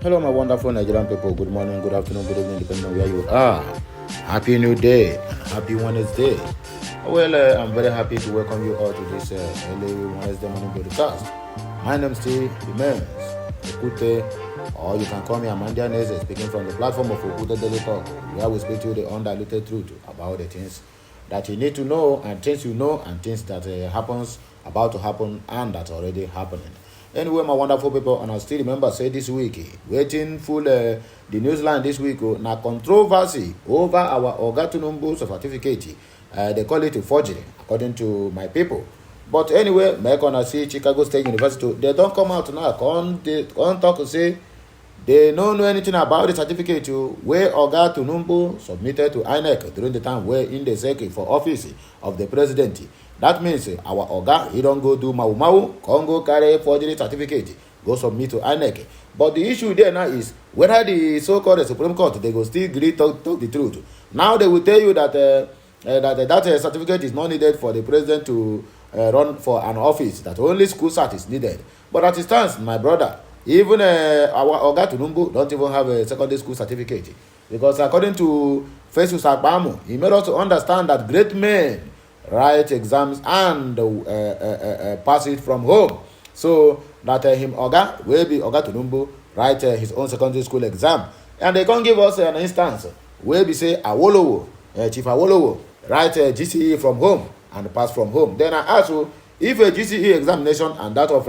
Hello, my wonderful Nigerian people. Good morning, good afternoon, good evening, depending on where you are. Happy New Day and happy Wednesday. Well, I'm very happy to welcome you all to this early Wednesday morning broadcast. My name still remains Okute, or you can call me Amandia Neze, speaking from the platform of Okute Daily Talk, where we speak to you the undiluted truth about the things that you need to know, and things you know, and things that happens, about to happen, and that's already happening. Anyway, my wonderful people, and I still remember say this week, waiting for the news line this week, na controversy over our Oga Tinubu certificate. They call it a forgery, according to my people. But anyway, make on see Chicago State University, they don't come out now, can't talk and say they don't know anything about the certificate where Oga Tinubu submitted to INEC during the time where in the circuit for office of the president. That means our Oga, he don't go do mau, can't go carry forgery certificate, go submit to INEC. But the issue there now is whether the so-called Supreme Court, they go still agree talk the truth. Now they will tell you that that certificate is not needed for the president to run for an office, that only school cert is needed. But as it stands, my brother, even our Oga Tinubu don't even have a secondary school certificate. Because according to Festus Akpamo, he made us to understand that great men write exams and pass it from home. So that him Oga will be Oga Tinubu write his own secondary school exam. And they can't give us an instance where we say Awolowo, Chief Awolowo, write GCE from home and pass from home. Then I ask you, if a GCE examination and that of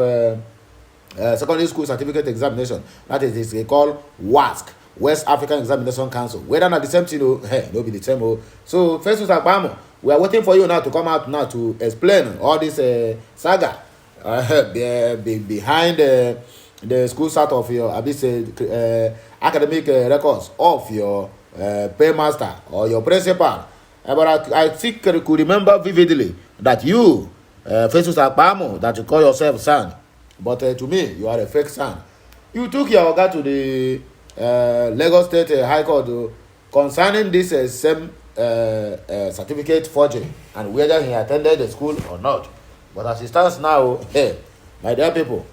secondary school certificate examination, that is they call WASC, West African Examination Council, whether not the same thing, no be the same. So Festus Akpamo, we are waiting for you now to come out now to explain all this saga behind the school start of your academic records of your paymaster or your principal. But I think I could remember vividly that you, Festus Akpamo, that you call yourself son, but to me, you are a fake son. You took your Oga to the Lagos State High Court concerning this same certificate forgery and whether he attended the school or not. But as it stands now, hey, my dear people,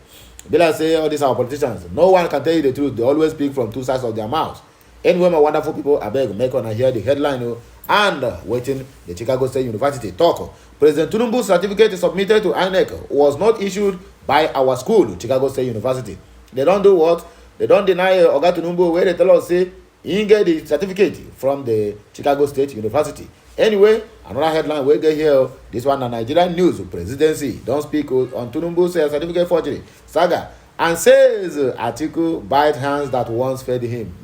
be like say all these our politicians, no one can tell you the truth. They always speak from two sides of their mouths. Anyway, my wonderful people, I beg, make on hear the headline and waiting the Chicago State University talk. President Tinubu's certificate submitted to INEC was not issued by our school, Chicago State University. They don't do what? They don't deny Oga Tinubu where they tell us say he get the certificate from the Chicago State University. Anyway, another headline we get here, this one, the Nigerian News Presidency don't speak on Tinubu's certificate forgery saga and says Atiku bite hands that once fed him.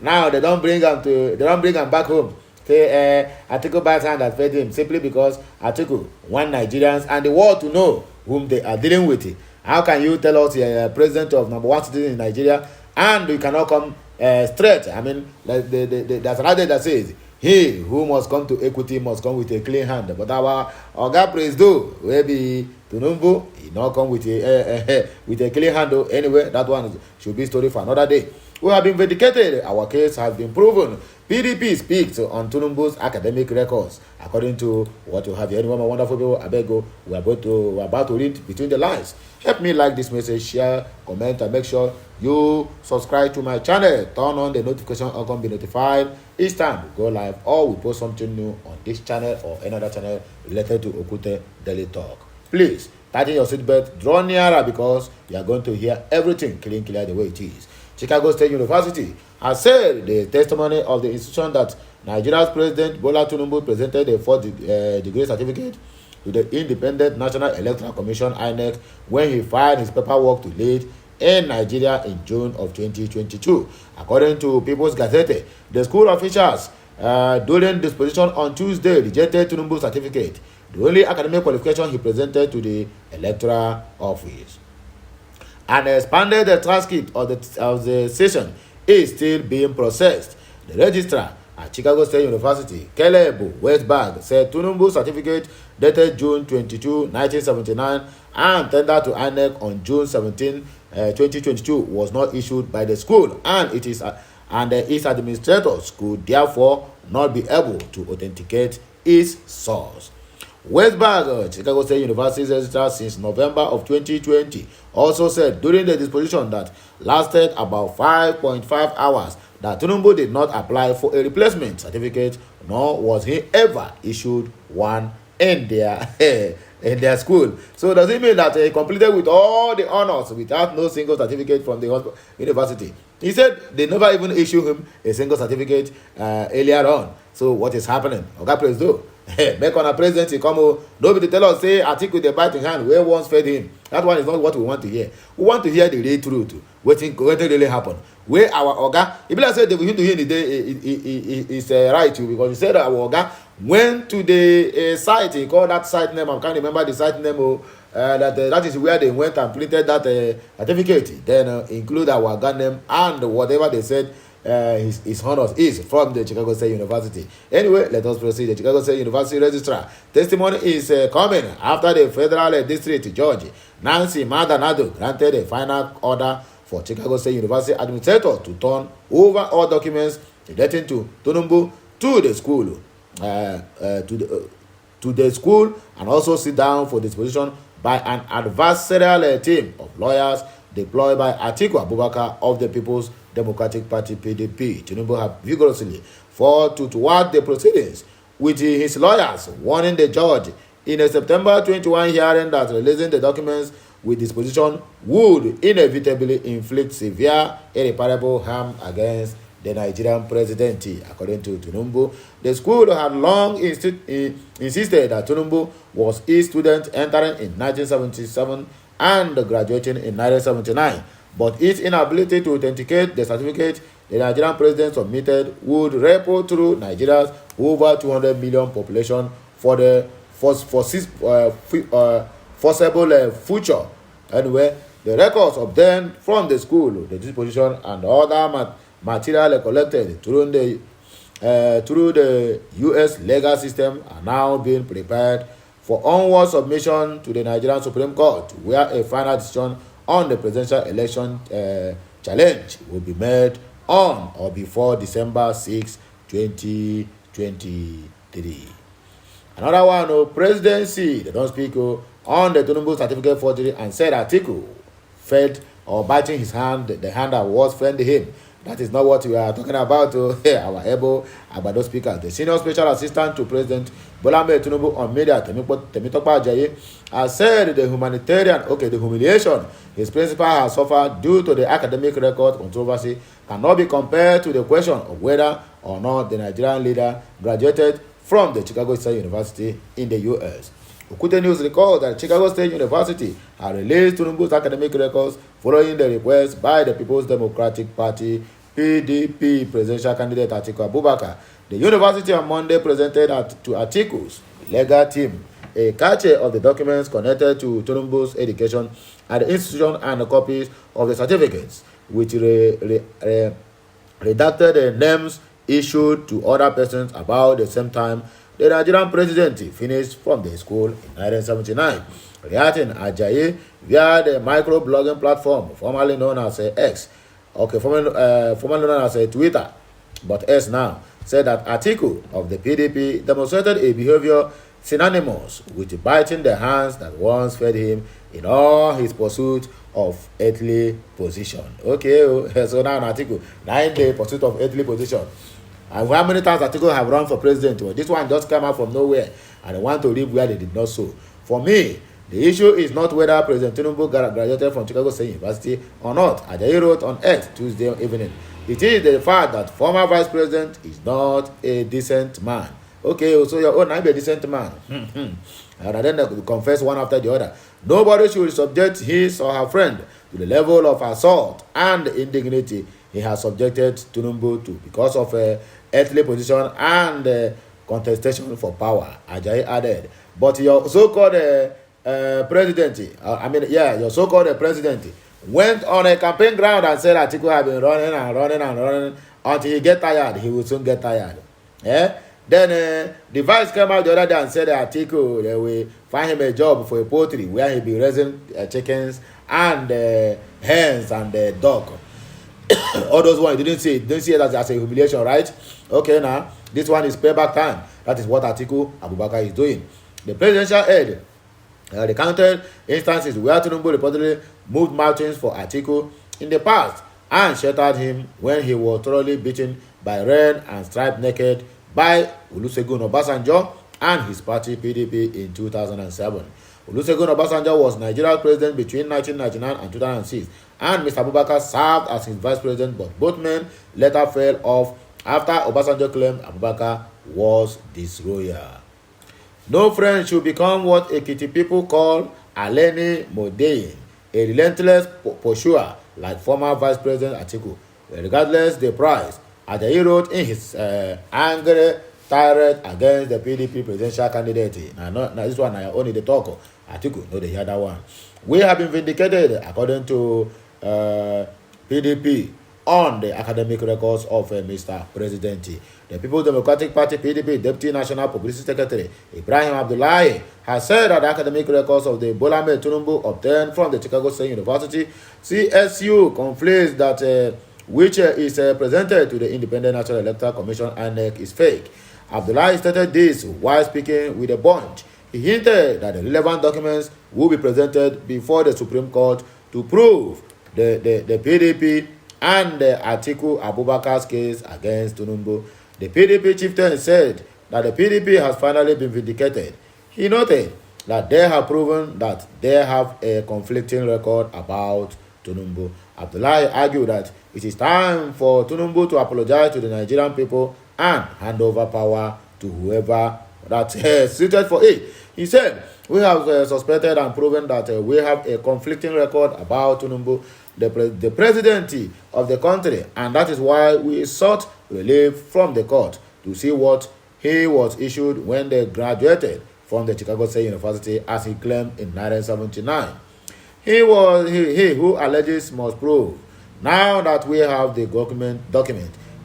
Now they don't bring him back home. Say Atiku bite hands that fed him simply because Atiku want Nigerians and the world to know whom they are dealing with. How can you tell us you're president of number one citizen in Nigeria and you cannot come straight? I mean, there's another that says, he who must come to equity must come with a clean hand. But our Oga Presido, maybe Tinubu, he not come with a clean hand. Anyway, that one should be story for another day. We have been vindicated. Our case has been proven. PDP speaks on Tinubu's academic records, according to what you have here. Anyway, my wonderful people, I beg you, we're about to read between the lines. Help me like this message, share, comment, and make sure you subscribe to my channel. Turn on the notification icon, be notified each time we go live or we post something new on this channel or another channel related to Okute Daily Talk. Please, tighten your seatbelt, draw nearer because you are going to hear everything clear the way it is. Chicago State University has said the testimony of the institution that Nigeria's President Bola Tinubu presented a fourth degree certificate to the Independent National Electoral Commission (INEC) when he filed his paperwork to lead in Nigeria in June of 2022. According to People's Gazette, the school officials during disposition on Tuesday rejected Tinubu's certificate, the only academic qualification he presented to the electoral office. An expanded transcript of the session is still being processed. The registrar at Chicago State University, Caleb Westberg, said Tinubu's certificate dated June 22, 1979 and tendered to INEC on June 17, 2022 was not issued by the school and its administrators could therefore not be able to authenticate its source. Westberg, Chicago State University's registrar since November of 2020, also said during the disposition that lasted about 5.5 hours that Tinubu did not apply for a replacement certificate, nor was he ever issued one in their in their school. So does it mean that he completed with all the honors without no single certificate from the university? He said they never even issue him a single certificate earlier on. So what is happening? Oga Presido, make on a president, he come, nobody tell us, say, article the bite in hand, where once fed him. That one is not what we want to hear. We want to hear the real truth. What really happened. Where our Oga, if I said they will to hear the day, is right too, because he said our Oga went to the site, he called that site name, I can't remember the site name, that is where they went and printed that certificate. Then include our Oga name and whatever they said his honors is from the Chicago State University. Anyway, let us proceed. The Chicago State University registrar testimony is coming after the federal district judge Nancy Maldonado granted a final order for Chicago State University administrator to turn over all documents relating to Tinubu to the school, to the school, and also sit down for disposition by an adversarial team of lawyers deployed by Atiku Abubakar of the People's Democratic Party (PDP). Tinubu have vigorously fought toward the proceedings, with his lawyers warning the judge in a September 21 hearing that releasing the documents with disposition would inevitably inflict severe irreparable harm against the Nigerian presidency. According to Tinubu, the school had long insisted that Tinubu was a student entering in 1977 and graduating in 1979, but its inability to authenticate the certificate the Nigerian president submitted would ripple through Nigeria's over 200 million population for the foreseeable future. Anyway, the records obtained from the school, the disposition, and other material collected through the U.S. legal system are now being prepared for onward submission to the Nigerian Supreme Court, where a final decision on the presidential election challenge will be made on or before December 6, 2023. Another one, presidency, they don't speak on the Tinubu certificate forgery and said Atiku fed or biting his hand, the hand that was friendly him. That is not what we are talking about. Our able Agbado speaker, the senior special assistant to President Bola Ahmed Tinubu on media, Temitope Ajayi, has said the humiliation his principal has suffered due to the academic record controversy cannot be compared to the question of whether or not the Nigerian leader graduated from the Chicago State University in the U.S. Okute News recalls that Chicago State University had released Tinubu's academic records following the request by the People's Democratic Party (PDP) presidential candidate Atiku Abubakar. The university on Monday presented to Atiku's legal team a cache of the documents connected to Tinubu's education at the institution and copies of the certificates, which redacted names issued to other persons about the same time the Nigerian presidency finished from the school in 1979. Reacting, Ajayi, via the micro-blogging platform formerly known as X, formerly known as Twitter, but X now, said that Atiku of the PDP demonstrated a behavior synonymous with biting the hands that once fed him in all his pursuit of earthly position. Okay, so now Atiku, 9 day pursuit of earthly position. And how many times Atiku have run for president? Well, this one just came out from nowhere and they want to live where they did not sow. For me, the issue is not whether President Tinubu graduated from Chicago State University or not. Ajayi wrote on X Tuesday evening. It is the fact that former vice president is not a decent man. Okay, so your own, I'm a decent man. And then they confess one after the other. Nobody should subject his or her friend to the level of assault and indignity he has subjected Tinubu to because of earthly position and contestation for power, Ajayi added. But your so-called presidency, your so-called presidency went on a campaign ground and said Atiku had been running until he get tired. He will soon get tired. Then the vice came out the other day and said that Atiku, they will find him a job for a poultry where he'll be raising chickens and hens and dog. All those ones, you didn't see it as a humiliation, right? Okay, now this one is payback time. That is what Atiku Abubakar is doing. The presidential aide recounted instances where Tinubu reportedly moved mountains for Atiku in the past and sheltered him when he was thoroughly beaten by rain and stripped naked by Olusegun Obasanjo and his party PDP in 2007. Olusegun Obasanjo was Nigeria's president between 1999 and 2006, and Mr. Abubakar served as his vice president, but both men later fell off after Obasanjo claimed Abubakar was disloyal. No friend should become what Ekiti people call Aleni Modeyin, a relentless pursuer like former Vice President Atiku, regardless the price. Ajayi wrote in his angry tirade against the PDP presidential candidate. Now this one I only the talk. Atiku, no, they hear that one. We have been vindicated according to PDP on the academic records of Mr. President. The People's Democratic Party PDP Deputy National Publicity Secretary Ibrahim Abdullahi has said that the academic records of the Bola Ahmed Tinubu obtained from the Chicago State University CSU conflicts that which is presented to the Independent National Electoral Commission INEC is fake. Abdullahi stated this while speaking with a bunch. He hinted that the relevant documents will be presented before the Supreme Court to prove the PDP and the Atiku Abubakar's case against Tinubu. The PDP chieftain said that the PDP has finally been vindicated. He noted that they have proven that they have a conflicting record about Tinubu. Abdullahi argued that it is time for Tinubu to apologize to the Nigerian people and hand over power to whoever that is suited for it. He said, we have suspected and proven that we have a conflicting record about Tinubu, the presidency of the country, and that is why we sought relief from the court to see what he was issued when they graduated from the Chicago State University, as he claimed in 1979. He who alleges must prove. Now that we have the document,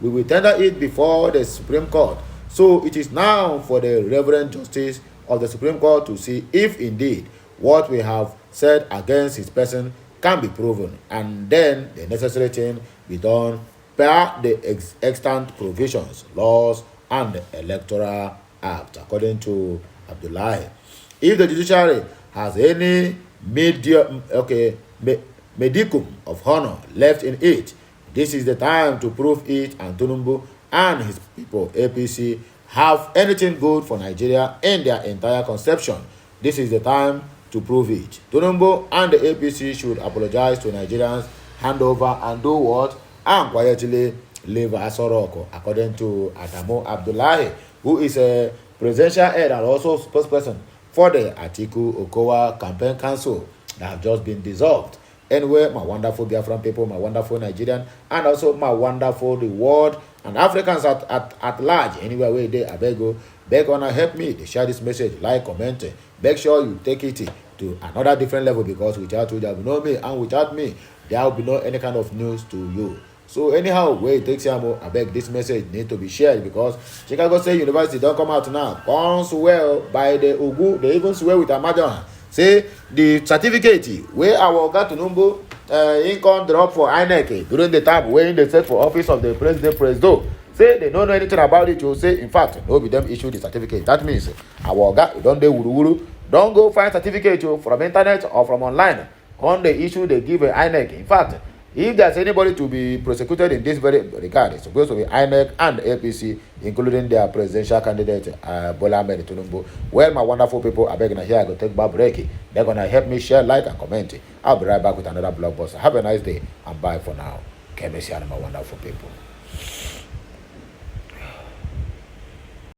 we will tender it before the Supreme Court. So it is now for the Reverend Justice of the Supreme Court to see if indeed what we have said against his person can be proven, and then the necessary thing be done per the extant provisions, laws, and the Electoral Act, according to Abdullahi. If the judiciary has any medicum of honor left in it, this is the time to prove it, and Tinubu and his people, APC, have anything good for Nigeria in their entire conception. This is the time to prove it. Tinubu and the APC should apologize to Nigerians, hand over and do what? And quietly leave Asoroko, according to Adamu Abdullahi, who is a presidential aide and also spokesperson for the Atiku Okowa Campaign Council that have just been dissolved. Anyway, my wonderful Biafran people, my wonderful Nigerian, and also my wonderful the world and Africans at large, anywhere where they beg on help me to share this message, like, comment. Make sure you take it to another different level, because without you there will be no me, and without me there will be no any kind of news to you. So anyhow, where it takes I beg this message need to be shared, because Chicago State University don't come out now. Come swear by the Ugu, they even swear with Amajan. Say the certificate where our Oga Tinubu income drop for INEC during the time when they set for office of the president. Say they don't know anything about it. You say, in fact, no be them issue the certificate. That means our Oga don't do wuru. Don't go find certificate from internet or from online. On the issue they give a INEC. In fact, if there's anybody to be prosecuted in this very regard, it's supposed to be INEC and APC, including their presidential candidate, Bola Ahmed Tinubu. Well, my wonderful people, I beg you here, I go take back break. They're going to help me share, like, and comment. I'll be right back with another blockbuster. Have a nice day, and bye for now. Kemesi and my wonderful people.